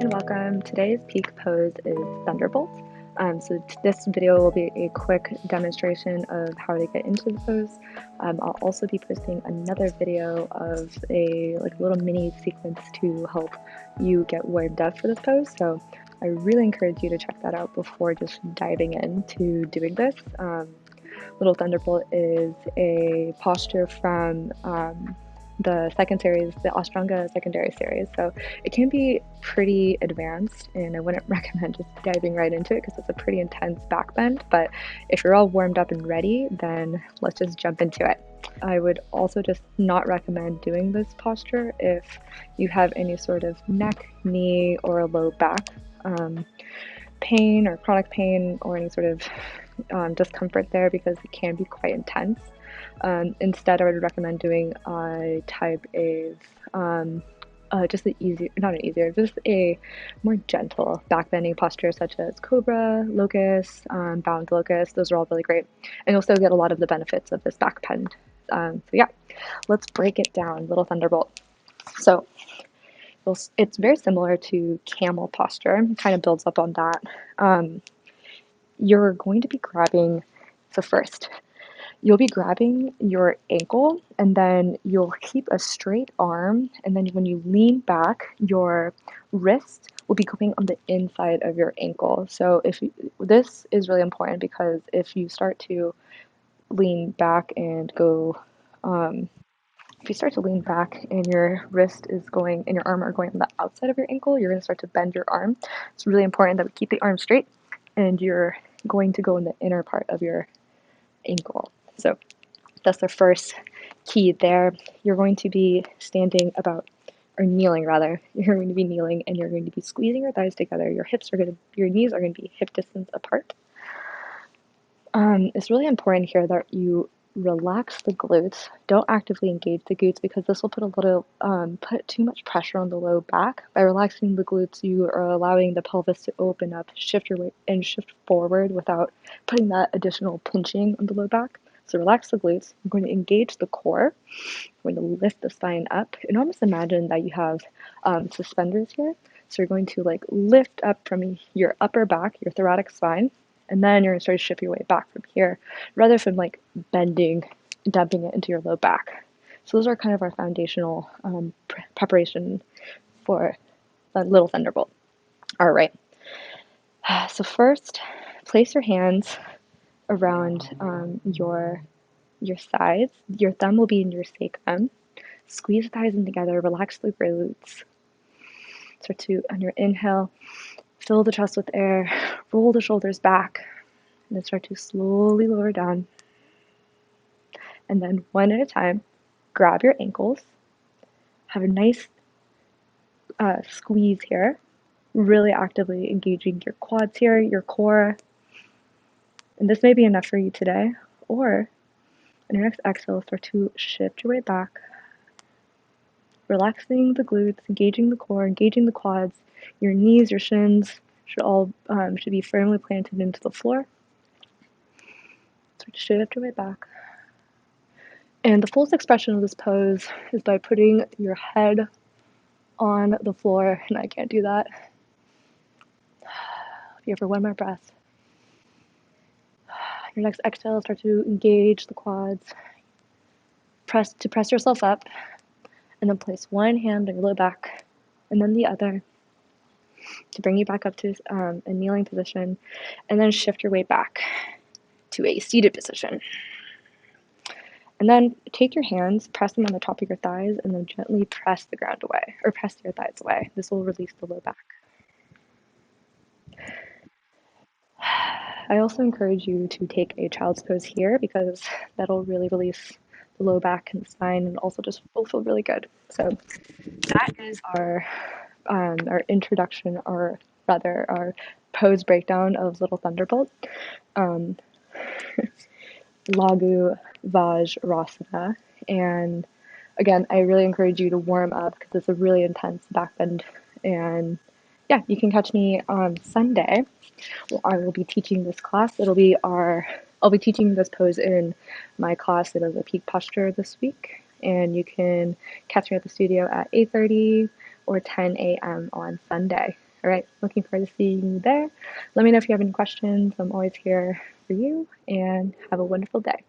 and welcome. Today's peak pose is Thunderbolt. This video will be a quick demonstration of how to get into the pose. I'll also be posting another video of a little mini sequence to help you get warmed up for this pose. So I really encourage you to check that out before just diving into doing this. Little Thunderbolt is a posture from the second series, the Ashtanga Secondary Series. So it can be pretty advanced, and I wouldn't recommend just diving right into it because it's a pretty intense back bend. But if you're all warmed up and ready, then let's just jump into it. I would also just not recommend doing this posture if you have any sort of neck, knee, or low back pain or chronic pain or any sort of discomfort there, because it can be quite intense. Instead, I would recommend doing a type of just a more gentle back bending posture, such as cobra, locust, bound locust. Those are all really great, and you'll still get a lot of the benefits of this back bend. So yeah, let's break it down. Little Thunderbolt. So it's very similar to camel posture. It kind of builds up on that. You're going to be grabbing. So first, you'll be grabbing your ankle, and then you'll keep a straight arm, and then when you lean back, your wrist will be going on the inside of your ankle. So this is really important, because if you start to lean back and go, if you start to lean back and your wrist is going and your arm are going on the outside of your ankle, you're going to start to bend your arm. It's really important that we keep the arm straight, and you're going to go in the inner part of your ankle. So that's the first key there. You're going to be standing or kneeling rather. You're going to be kneeling, and you're going to be squeezing your thighs together. Your knees are going to be hip distance apart. It's really important here that you relax the glutes. Don't actively engage the glutes, because this will put too much pressure on the low back. By relaxing the glutes, you are allowing the pelvis to open up, shift your weight, and shift forward without putting that additional pinching on the low back. So relax the glutes. I'm going to engage the core. I'm going to lift the spine up, and almost imagine that you have suspenders here. So you're going to lift up from your upper back, your thoracic spine, and then you're going to start to shift your way back from here, rather than bending, dumping it into your low back. So those are kind of our foundational preparation for Little Thunderbolt. All right. So first, place your hands around your thighs. Your thumb will be in your sacrum. Squeeze the thighs in together. Relax the glutes. Start to, on your inhale, fill the chest with air. Roll the shoulders back, and then start to slowly lower down. And then one at a time, grab your ankles. Have a nice squeeze here. Really actively engaging your quads here, your core. And this may be enough for you today. Or on your next exhale, start to shift your way back. Relaxing the glutes, engaging the core, engaging the quads. Your knees, your shins should be firmly planted into the floor. Start to shift your way back. And the fullest expression of this pose is by putting your head on the floor, and I can't do that. Here for one more breath. Your next exhale, start to engage the quads. Press yourself up, and then place one hand on your low back, and then the other, to bring you back up to a kneeling position, and then shift your way back to a seated position. And then take your hands, press them on the top of your thighs, and then gently press the ground away, or press your thighs away. This will release the low back. I also encourage you to take a child's pose here, because that'll really release the low back and the spine, and also just will feel really good. So that is our introduction, or rather our pose breakdown of Little Thunderbolt. Laghu Vajrasana. And again, I really encourage you to warm up, because it's a really intense back bend. And yeah, you can catch me on Sunday. I will be teaching this class. I'll be teaching this pose in my class. It is a peak posture this week. And you can catch me at the studio at 8:30 or 10 a.m. on Sunday. All right, looking forward to seeing you there. Let me know if you have any questions. I'm always here for you, and have a wonderful day.